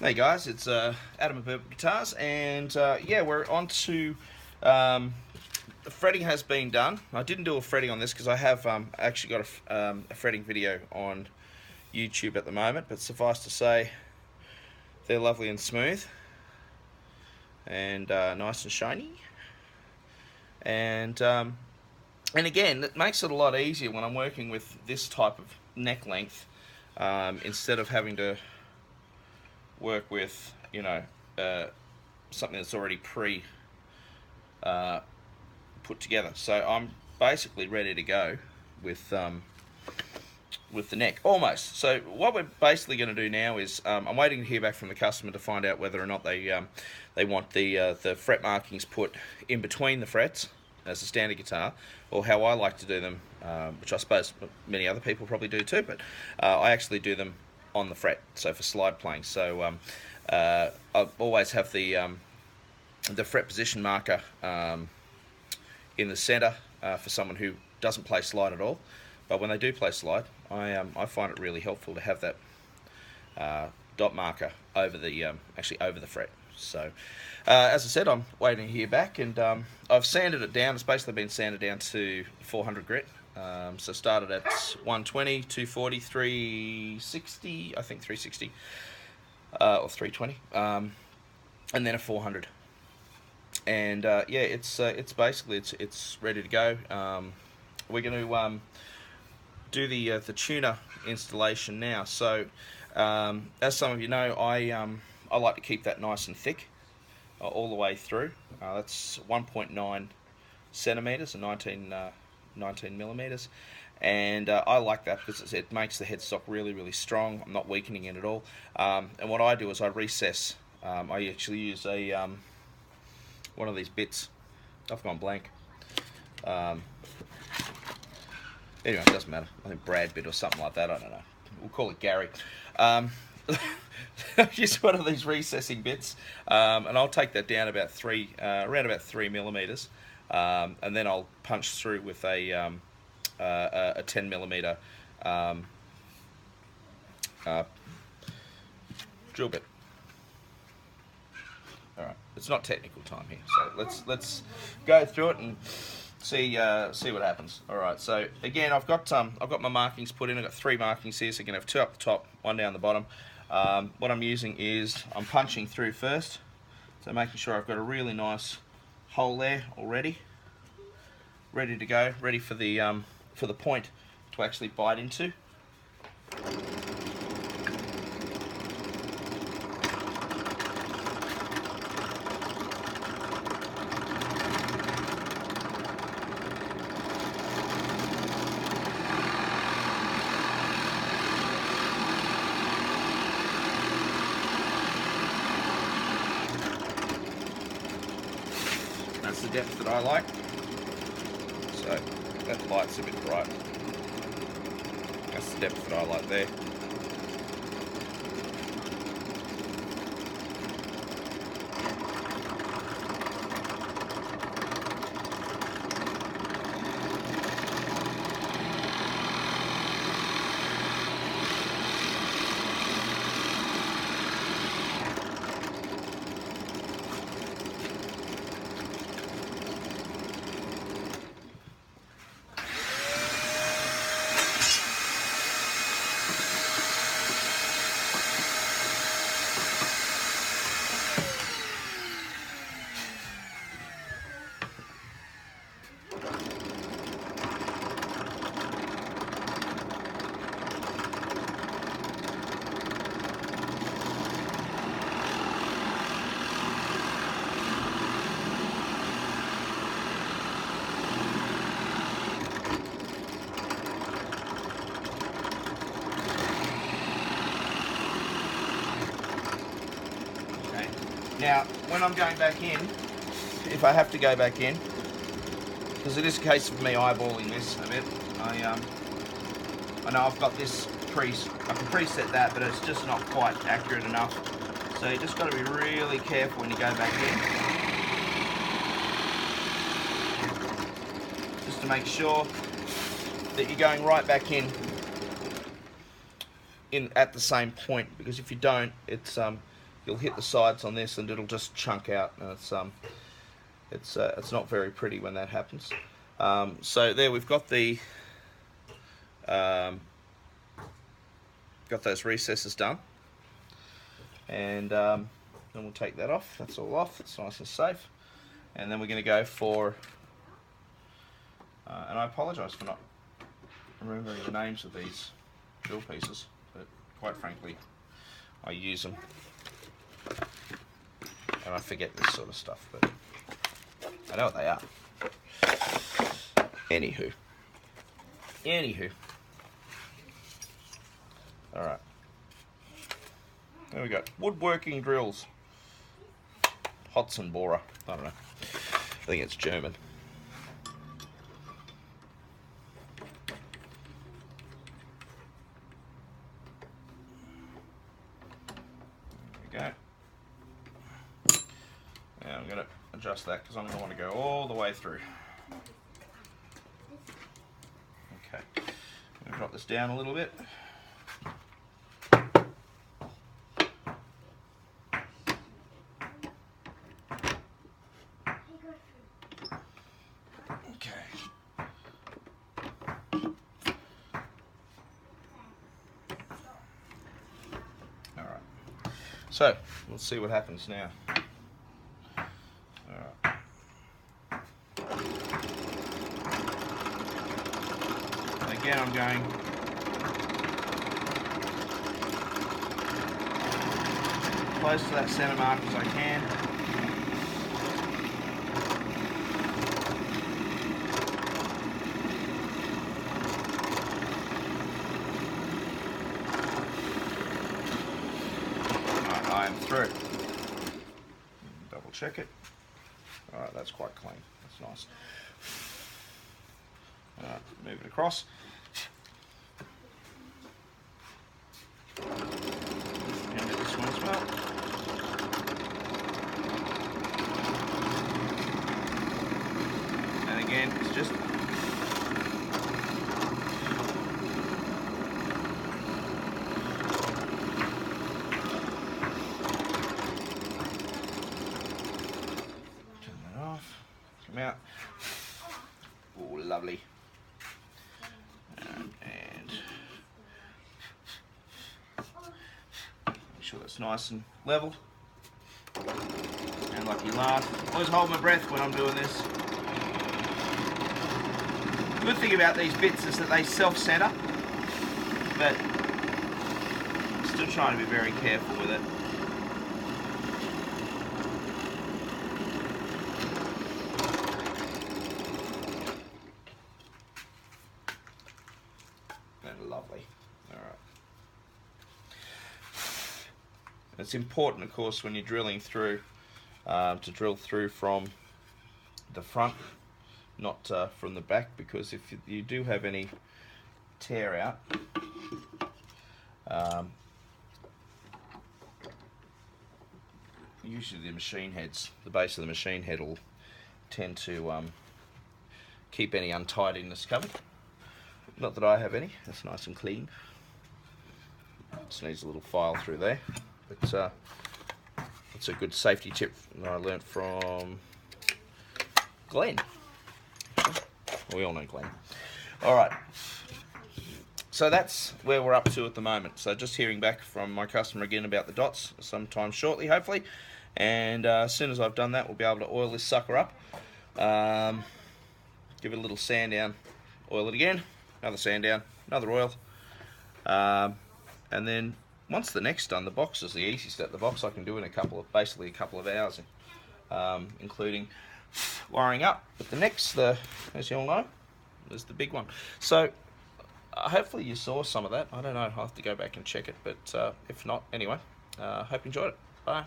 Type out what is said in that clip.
Hey guys, it's Adam of Purple Guitars, and yeah, we're on to the fretting has been done. I didn't do a fretting on this because I have actually got a fretting video on YouTube at the moment, but suffice to say, they're lovely and smooth, and nice and shiny, and and again, it makes it a lot easier when I'm working with this type of neck length instead of having to work with something that's already uh, put together. So I'm basically ready to go with the neck almost. So what we're basically going to do now is I'm waiting to hear back from the customer to find out whether or not they want the fret markings put in between the frets as a standard guitar, or how I like to do them, which I suppose many other people probably do too, but I actually do them on the fret, so for slide playing. So I always have the fret position marker in the center for someone who doesn't play slide at all. But when they do play slide, I find it really helpful to have that dot marker over the actually over the fret. So as I said, I'm waiting to hear back, and I've sanded it down. It's basically been sanded down to 400 grit. So started at 120, 240, 360, I think 360, or 320, and then a 400. And yeah, it's basically it's ready to go. We're going to do the tuner installation now. So as some of you know, I like to keep that nice and thick all the way through. That's 1.9 centimeters and 19 millimeters, and I like that because it makes the headstock really strong. I'm not weakening it at all. And what I do is I recess. I actually use a one of these bits. I've gone blank. Anyway, it doesn't matter. I think Brad bit or something like that. I don't know. We'll call it Gary. Just one of these recessing bits, and I'll take that down about around about 3 millimeters, and then I'll punch through with a 10 millimeter drill bit. All right, it's not technical time here, so let's go through it and see what happens. All right, so again, I've got my markings put in. I've got 3 markings here, so you can have 2 up the top, 1 down the bottom. What I'm using is I'm punching through first, so making sure I've got a really nice hole there already, ready to go, ready for the point to actually bite into. That's the depth that I like. So that light's a bit bright. That's the depth that I like there. Now, when I'm going back in, if I have to go back in, because it is a case of me eyeballing this a bit, I know I've got this I can preset that, but it's just not quite accurate enough. So you just got to be really careful when you go back in, just to make sure that you're going right back in at the same point, because if you don't, it's you'll hit the sides on this and it'll just chunk out, and it's not very pretty when that happens. So there we've got the got those recesses done, and then we'll take that off. That's all off. It's nice and safe. And then we're going to go for, and I apologise for not remembering the names of these drill pieces, but quite frankly, I use them and I forget this sort of stuff, but I know what they are. Anywho. Alright. There we go. Woodworking drills. Hotson Bohrer. I don't know. I think it's German. There we go. Now I'm going to adjust that because I'm going to want to go all the way through. Okay. I'm going to drop this down a little bit. So, let's see what happens now. Alright. Again, I'm going close to that centre mark as I can. Through. Double check it. Alright, that's quite clean. That's nice. Alright, move it across. And do this one as well. And again, it's just out. Oh, lovely. And make sure that's nice and level. And like you laugh, always hold my breath when I'm doing this. The good thing about these bits is that they self-center, but I'm still trying to be very careful with it. Lovely. Alright. It's important, of course, when you're drilling through, to drill through from the front, not from the back, because if you do have any tear out, usually the machine heads, the base of the machine head will tend to keep any untidiness covered. Not that I have any. That's nice and clean. Just needs a little file through there. But it's a good safety tip that I learnt from Glenn. We all know Glenn. Alright. So that's where we're up to at the moment. So just hearing back from my customer again about the dots sometime shortly, hopefully. And as soon as I've done that, we'll be able to oil this sucker up. Give it a little sand down. Oil it again. Another sand down, another oil, and then once the neck's done, the box is the easy step. The box I can do in basically a couple of hours, including wiring up. But the neck's as you all know, is the big one. So hopefully you saw some of that. I don't know. I'll have to go back and check it, but if not, anyway, hope you enjoyed it. Bye.